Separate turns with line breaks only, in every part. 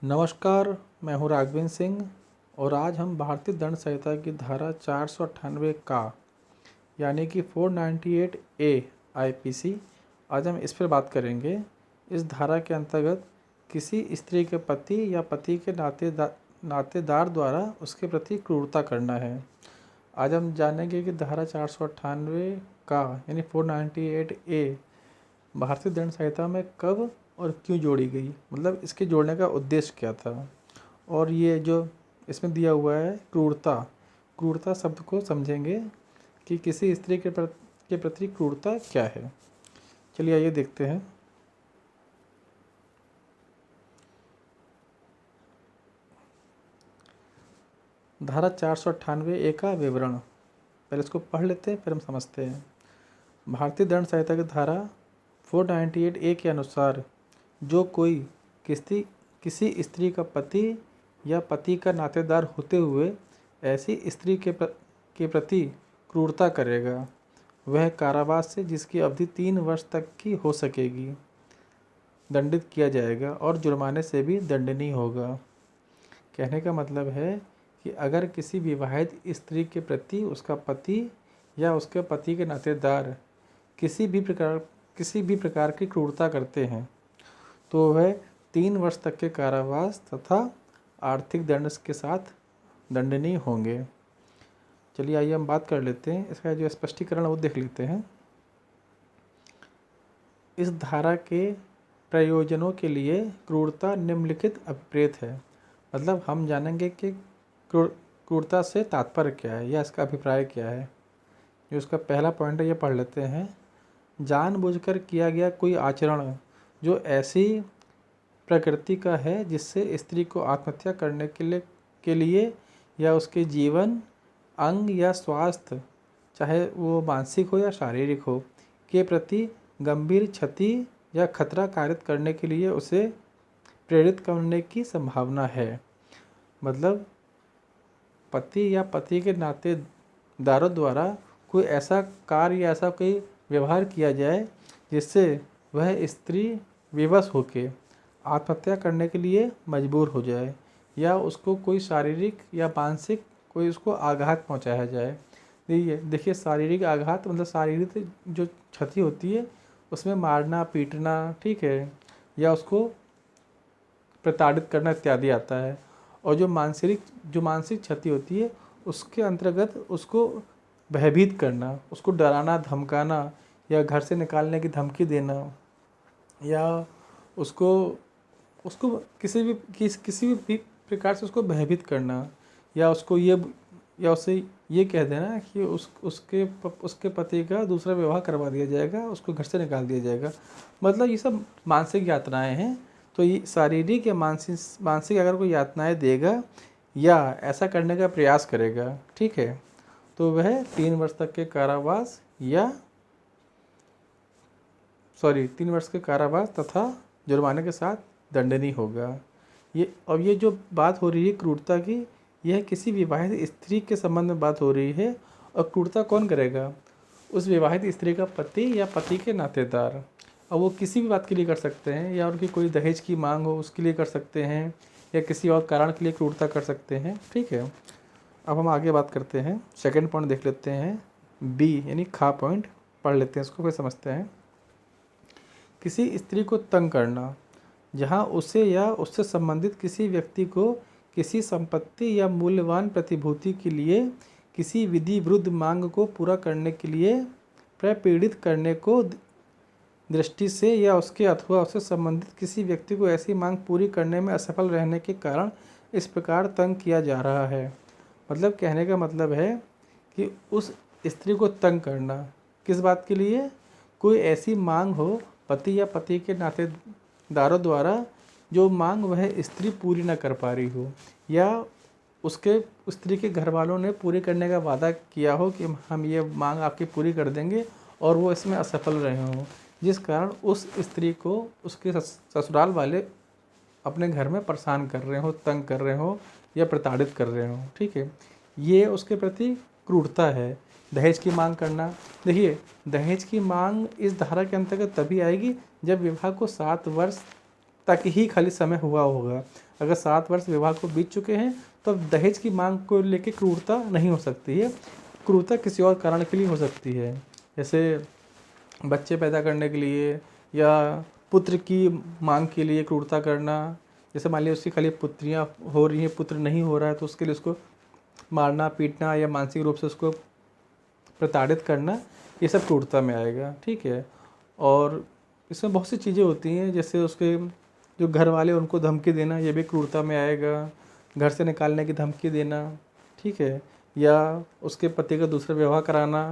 नमस्कार, मैं हूँ राघवेंद्र सिंह और आज हम भारतीय दंड संहिता की धारा 498 का यानी कि 498 ए आईपीसी आज हम इस पर बात करेंगे। इस धारा के अंतर्गत किसी स्त्री के पति या पति के नातेदार द्वारा उसके प्रति क्रूरता करना है। आज हम जानेंगे कि धारा 498 का यानी 498 ए भारतीय दंड संहिता में कब और क्यों जोड़ी गई, मतलब इसके जोड़ने का उद्देश्य क्या था। और ये जो इसमें दिया हुआ है क्रूरता शब्द को समझेंगे कि किसी स्त्री के प्रति क्रूरता क्या है। चलिए आइए देखते हैं। धारा 498 ए का विवरण पहले इसको पढ़ लेते हैं, फिर हम समझते हैं। भारतीय दंड संहिता की धारा 498 ए के अनुसार जो कोई किसी स्त्री का पति या पति का नातेदार होते हुए ऐसी स्त्री के प्रति क्रूरता करेगा, वह कारावास से जिसकी अवधि 3 वर्ष तक की हो सकेगी दंडित किया जाएगा और जुर्माने से भी दंडनीय होगा। कहने का मतलब है कि अगर किसी विवाहित स्त्री के प्रति उसका पति या उसके पति के नातेदार किसी भी प्रकार की क्रूरता करते हैं तो वह 3 वर्ष तक के कारावास तथा आर्थिक दंड के साथ दंडनीय होंगे। चलिए आइए हम बात कर लेते हैं, इसका जो स्पष्टीकरण है वो देख लेते हैं। इस धारा के प्रयोजनों के लिए क्रूरता निम्नलिखित अभिप्रेत है। मतलब हम जानेंगे कि क्रूरता से तात्पर्य क्या है या इसका अभिप्राय क्या है। जो इसका पहला पॉइंट है ये पढ़ लेते हैं। जानबूझकर किया गया कोई आचरण जो ऐसी प्रकृति का है जिससे स्त्री को आत्महत्या करने के लिए या उसके जीवन, अंग या स्वास्थ्य, चाहे वो मानसिक हो या शारीरिक हो, के प्रति गंभीर क्षति या खतरा कारित करने के लिए उसे प्रेरित करने की संभावना है। मतलब पति या पति के नातेदारों द्वारा कोई ऐसा कार्य या ऐसा कोई व्यवहार किया जाए जिससे वह स्त्री विवश होकर आत्महत्या करने के लिए मजबूर हो जाए या उसको कोई शारीरिक या मानसिक कोई उसको आघात पहुंचाया जाए। देखिए शारीरिक आघात मतलब शारीरिक जो क्षति होती है उसमें मारना पीटना, ठीक है, या उसको प्रताड़ित करना इत्यादि आता है। और जो मानसिक क्षति होती है उसके अंतर्गत उसको भयभीत करना, उसको डराना धमकाना या घर से निकालने की धमकी देना या उसको किसी भी प्रकार से उसको भयभीत करना या उससे ये कह देना कि उसके पति का दूसरा विवाह करवा दिया जाएगा, उसको घर से निकाल दिया जाएगा। मतलब ये सब मानसिक यातनाएं हैं। तो ये शारीरिक या मानसिक अगर कोई यातनाएं देगा या ऐसा करने का प्रयास करेगा, ठीक है, तो वह 3 वर्ष तक के कारावास 3 वर्ष के कारावास तथा जुर्माने के साथ दंडनीय होगा। ये जो बात हो रही है क्रूरता की, यह किसी विवाहित स्त्री के संबंध में बात हो रही है। और क्रूरता कौन करेगा? उस विवाहित स्त्री का पति या पति के नातेदार। अब वो किसी भी बात के लिए कर सकते हैं, या उनकी कोई दहेज की मांग हो उसके लिए कर सकते हैं, या किसी और कारण के लिए क्रूरता कर सकते हैं, ठीक है। अब हम आगे बात करते हैं, सेकंड पॉइंट देख लेते हैं, बी यानी खा पॉइंट पढ़ लेते हैं, इसको फिर समझते हैं। किसी स्त्री को तंग करना जहां उसे या उससे संबंधित किसी व्यक्ति को किसी संपत्ति या मूल्यवान प्रतिभूति के लिए किसी विधि विरुद्ध मांग को पूरा करने के लिए प्रपीड़ित करने को दृष्टि से या उसके अथवा उससे संबंधित किसी व्यक्ति को ऐसी मांग पूरी करने में असफल रहने के कारण इस प्रकार तंग किया जा रहा है। मतलब कहने का मतलब है कि उस स्त्री को तंग करना किस बात के लिए? कोई ऐसी मांग हो पति या पति के नातेदारों द्वारा जो मांग वह स्त्री पूरी न कर पा रही हो, या उसके स्त्री के घर वालों ने पूरी करने का वादा किया हो कि हम ये मांग आपकी पूरी कर देंगे और वो इसमें असफल रहे हों, जिस कारण उस स्त्री को उसके ससुराल वाले अपने घर में परेशान कर रहे हो, तंग कर रहे हो या प्रताड़ित कर रहे हो, ठीक है। ये उसके प्रति क्रूरता है। दहेज की मांग करना, देखिए दहेज की मांग इस धारा के अंतर्गत तभी आएगी जब विवाह को 7 वर्ष तक ही खाली समय हुआ होगा। अगर 7 वर्ष विवाह को बीत चुके हैं तो अब दहेज की मांग को लेकर क्रूरता नहीं हो सकती है। क्रूरता किसी और कारण के लिए हो सकती है, जैसे बच्चे पैदा करने के लिए या पुत्र की मांग के लिए क्रूरता करना। जैसे मान लीजिए उसकी खाली पुत्रियां हो रही हैं, पुत्र नहीं हो रहा है, तो उसके लिए उसको मारना पीटना या मानसिक रूप से उसको प्रताड़ित करना, ये सब क्रूरता में आएगा। ठीक है, और इसमें बहुत सी चीज़ें होती हैं, जैसे उसके जो घर वाले उनको धमकी देना, ये भी क्रूरता में आएगा। घर से निकालने की धमकी देना, ठीक है, या उसके पति का दूसरा विवाह कराना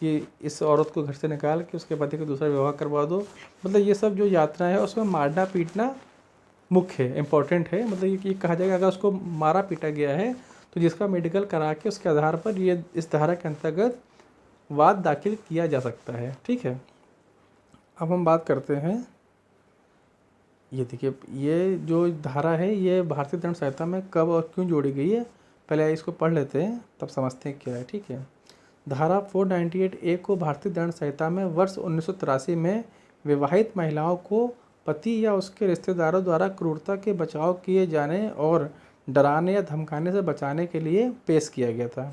कि इस औरत को घर से निकाल के उसके पति का दूसरा विवाह करवा दो। मतलब ये सब जो यात्रा है उसमें मारना पीटना मुख्य है, इम्पॉर्टेंट है। मतलब ये कहा जाएगा अगर उसको मारा पीटा गया है तो जिसका मेडिकल करा के उसके आधार पर ये इस धारा के अंतर्गत वाद दाखिल किया जा सकता है। ठीक है, अब हम बात करते हैं, ये देखिए ये जो धारा है ये भारतीय दंड संहिता में कब और क्यों जोड़ी गई है, पहले इसको पढ़ लेते हैं तब समझते हैं क्या है। ठीक है, धारा 498A को भारतीय दंड संहिता में वर्ष 1983 में विवाहित महिलाओं को पति या उसके रिश्तेदारों द्वारा क्रूरता के बचाव किए जाने और डराने या धमकाने से बचाने के लिए पेश किया गया था।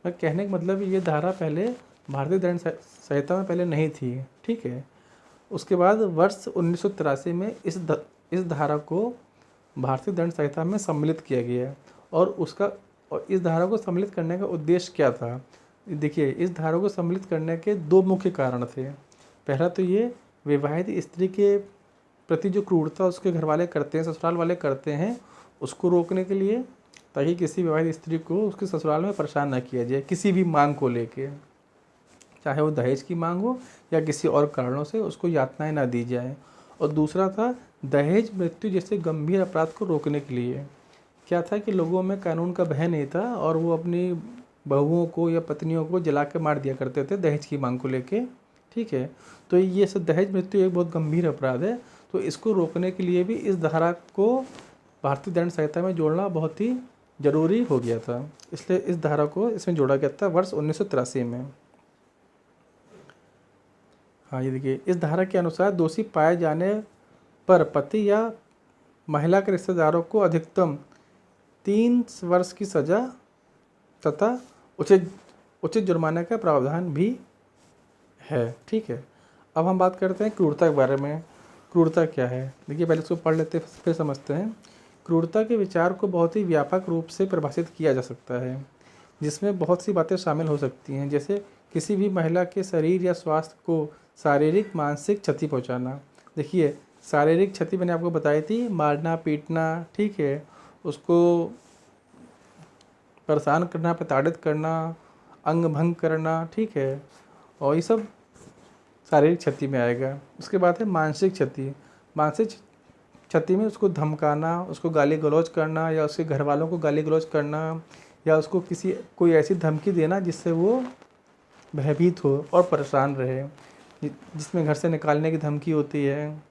मैं कहने का मतलब ये धारा पहले भारतीय दंड संहिता में पहले नहीं थी। ठीक है, उसके बाद वर्ष 1983 में इस धारा को भारतीय दंड संहिता में सम्मिलित किया गया और इस धारा को सम्मिलित करने का उद्देश्य क्या था। देखिए, इस धारा को सम्मिलित करने के 2 मुख्य कारण थे। पहला तो ये विवाहित स्त्री के प्रति जो क्रूरता उसके घर वाले करते हैं, ससुराल वाले करते हैं, उसको रोकने के लिए, ताकि किसी विवाहित स्त्री को उसके ससुराल में परेशान न किया जाए किसी भी मांग को लेके, चाहे वो दहेज की मांग हो या किसी और कारणों से उसको यातनाएं ना दी जाए। और दूसरा था दहेज मृत्यु जैसे गंभीर अपराध को रोकने के लिए। क्या था कि लोगों में कानून का भय नहीं था और वो अपनी बहुओं को या पत्नियों को जला के मार दिया करते थे दहेज की मांग को लेके। ठीक है, तो ये सब दहेज मृत्यु एक बहुत गंभीर अपराध है, तो इसको रोकने के लिए भी इस धारा को भारतीय दंड संहिता में जोड़ना बहुत ही ज़रूरी हो गया था, इसलिए इस धारा को इसमें जोड़ा गया था वर्ष 1983 में। हाँ, ये देखिए, इस धारा के अनुसार दोषी पाए जाने पर पति या महिला के रिश्तेदारों को अधिकतम 3 वर्ष की सज़ा तथा उचित जुर्माने का प्रावधान भी है। ठीक है, अब हम बात करते हैं क्रूरता के बारे में। क्रूरता क्या है, देखिए पहले इसको पढ़ लेते हैं फिर समझते हैं। क्रूरता के विचार को बहुत ही व्यापक रूप से परिभाषित किया जा सकता है, जिसमें बहुत सी बातें शामिल हो सकती हैं, जैसे किसी भी महिला के शरीर या स्वास्थ्य को शारीरिक मानसिक क्षति पहुंचाना। देखिए, शारीरिक क्षति मैंने आपको बताई थी, मारना पीटना, ठीक है, उसको परेशान करना, प्रताड़ित करना, अंग भंग करना, ठीक है, और ये सब शारीरिक क्षति में आएगा। उसके बाद है मानसिक क्षति। मानसिक क्षति में उसको धमकाना, उसको गाली गलौज करना या उसके घर वालों को गाली गलौज करना या उसको कोई ऐसी धमकी देना जिससे वो भयभीत हो और परेशान रहे, जिसमें घर से निकालने की धमकी होती है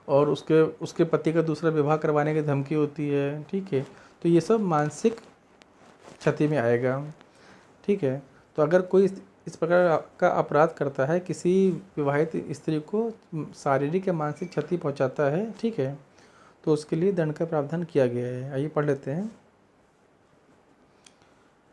और उसके पति का दूसरा विवाह करवाने की धमकी होती है। ठीक है, तो ये सब मानसिक क्षति में आएगा। ठीक है, तो अगर कोई इस प्रकार का अपराध करता है, किसी विवाहित स्त्री को शारीरिक या मानसिक क्षति पहुंचाता है, ठीक है, तो उसके लिए दंड का प्रावधान किया गया है। आइए पढ़ लेते हैं,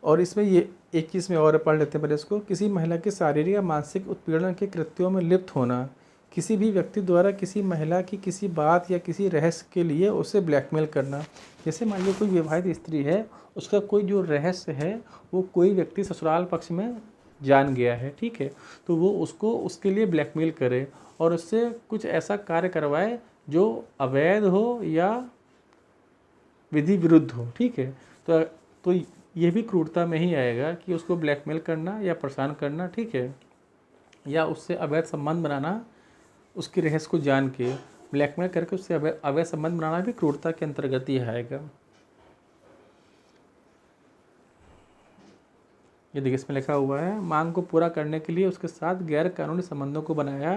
और इसमें ये एक चीज़ में और पढ़ लेते हैं पहले इसको। किसी महिला के शारीरिक या मानसिक उत्पीड़न के कृत्यों में लिप्त होना, किसी भी व्यक्ति द्वारा किसी महिला की किसी बात या किसी रहस्य के लिए उसे ब्लैकमेल करना। जैसे मान लीजिए कोई विवाहित स्त्री है, उसका कोई जो रहस्य है वो कोई व्यक्ति ससुराल पक्ष में जान गया है, ठीक है, तो वो उसको उसके लिए ब्लैकमेल करे और उससे कुछ ऐसा कार्य करवाए जो अवैध हो या विधि विरुद्ध हो। ठीक है, तो ये भी क्रूरता में ही आएगा कि उसको ब्लैकमेल करना या परेशान करना, ठीक है, या उससे अवैध संबंध बनाना, उसके रहस्य को जान के ब्लैकमेल करके उससे अवैध संबंध बनाना भी क्रूरता के अंतर्गत ही आएगा। ये देखिए, इसमें लिखा हुआ है, मांग को पूरा करने के लिए उसके साथ गैर कानूनी संबंधों को बनाया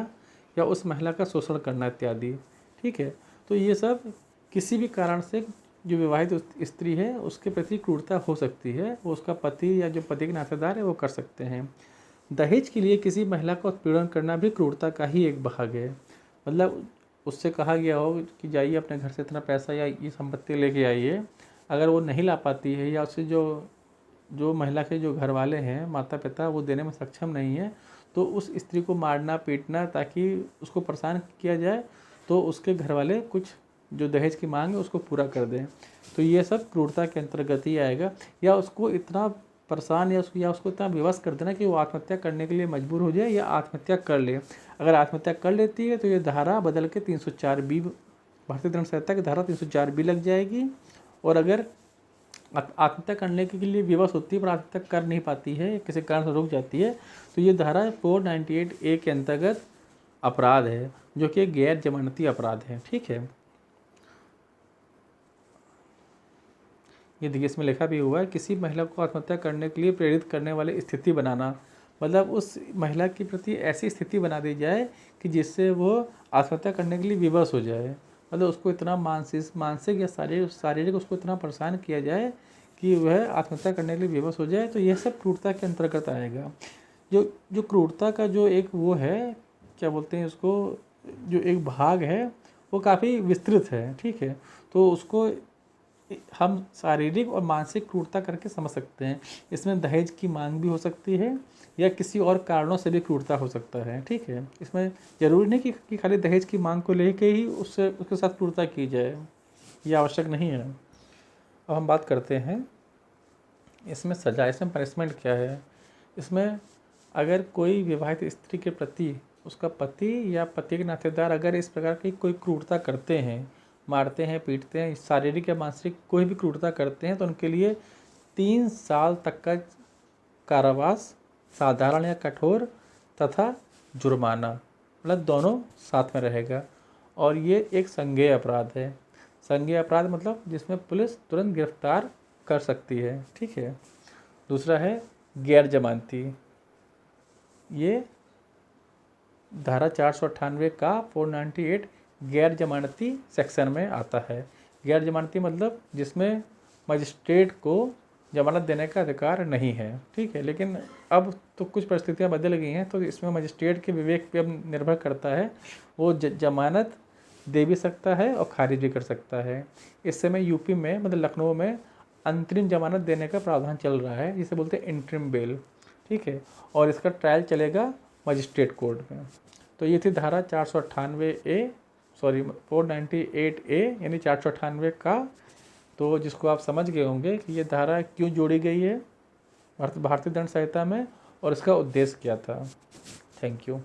या उस महिला का शोषण करना इत्यादि। ठीक है, तो ये सब किसी भी कारण से जो विवाहित स्त्री है उसके प्रति क्रूरता हो सकती है, वो उसका पति या जो पति के नातेदार है वो कर सकते हैं। दहेज के लिए किसी महिला का उत्पीड़न करना भी क्रूरता का ही एक भाग है। मतलब उससे कहा गया हो कि जाइए अपने घर से इतना पैसा या ये संपत्ति लेके आइए, अगर वो नहीं ला पाती है या उससे जो जो महिला के जो घर वाले हैं, माता पिता, वो देने में सक्षम नहीं है, तो उस स्त्री को मारना पीटना ताकि उसको परेशान किया जाए, तो उसके घर वाले कुछ जो दहेज की मांग है उसको पूरा कर दें। तो ये सब क्रूरता के अंतर्गत ही आएगा। या उसको इतना परेशान या उसको इतना विवश कर देना कि वो आत्महत्या करने के लिए मजबूर हो जाए या आत्महत्या कर ले। अगर आत्महत्या कर लेती है तो ये धारा बदल के 304 बी, भारतीय दंड संहिता की धारा 304 बी लग जाएगी। और अगर आत्महत्या करने के लिए विवश होती है पर आत्महत्या कर नहीं पाती है, किसी कारण से रुक जाती है, तो ये धारा 498A के अंतर्गत अपराध है, जो कि गैर जमानती अपराध है। ठीक है, ये देखिए इसमें लिखा भी हुआ है, किसी महिला को आत्महत्या करने के लिए प्रेरित करने वाली स्थिति बनाना, मतलब उस महिला के प्रति ऐसी स्थिति बना दी जाए कि जिससे वो आत्महत्या करने के लिए विवश हो जाए। मतलब उसको इतना मानसिक या शारीरिक उसको इतना परेशान किया जाए कि वह आत्महत्या करने के लिए विवश हो जाए। तो यह सब क्रूरता के अंतर्गत आएगा। जो क्रूरता का जो एक वो है, क्या बोलते हैं उसको, जो एक भाग है वो काफ़ी विस्तृत है। ठीक है, तो उसको हम शारीरिक और मानसिक क्रूरता करके समझ सकते हैं। इसमें दहेज की मांग भी हो सकती है या किसी और कारणों से भी क्रूरता हो सकता है। ठीक है, इसमें ज़रूरी नहीं कि खाली दहेज की मांग को लेके ही उसके साथ क्रूरता की जाए, ये आवश्यक नहीं है। अब हम बात करते हैं इसमें सज़ा, इसमें पनिशमेंट क्या है। इसमें अगर कोई विवाहित स्त्री के प्रति उसका पति या पति के नातेदार अगर इस प्रकार की कोई क्रूरता करते हैं, मारते हैं, पीटते हैं, शारीरिक या मानसिक कोई भी क्रूरता करते हैं, तो उनके लिए 3 साल तक का कारावास, साधारण या कठोर, तथा जुर्माना, मतलब दोनों साथ में रहेगा। और ये एक संज्ञेय अपराध है। संज्ञेय अपराध मतलब जिसमें पुलिस तुरंत गिरफ्तार कर सकती है। ठीक है, दूसरा है गैर जमानती। ये धारा 498 का 498 गैर जमानती सेक्शन में आता है। गैर जमानती मतलब जिसमें मजिस्ट्रेट को जमानत देने का अधिकार नहीं है। ठीक है, लेकिन अब तो कुछ परिस्थितियां बदल गई हैं, तो इसमें मजिस्ट्रेट के विवेक पे अब निर्भर करता है, वो जमानत दे भी सकता है और खारिज भी कर सकता है। इस समय यूपी में मतलब लखनऊ में अंतरिम जमानत देने का प्रावधान चल रहा है, जिसे बोलते हैं इंटरिम बेल। ठीक है, और इसका ट्रायल चलेगा मजिस्ट्रेट कोर्ट में। तो ये थी धारा 498A यानी 498 का। तो जिसको आप समझ गए होंगे कि ये धारा क्यों जोड़ी गई है भारतीय दंड संहिता में और इसका उद्देश्य क्या था। Thank you.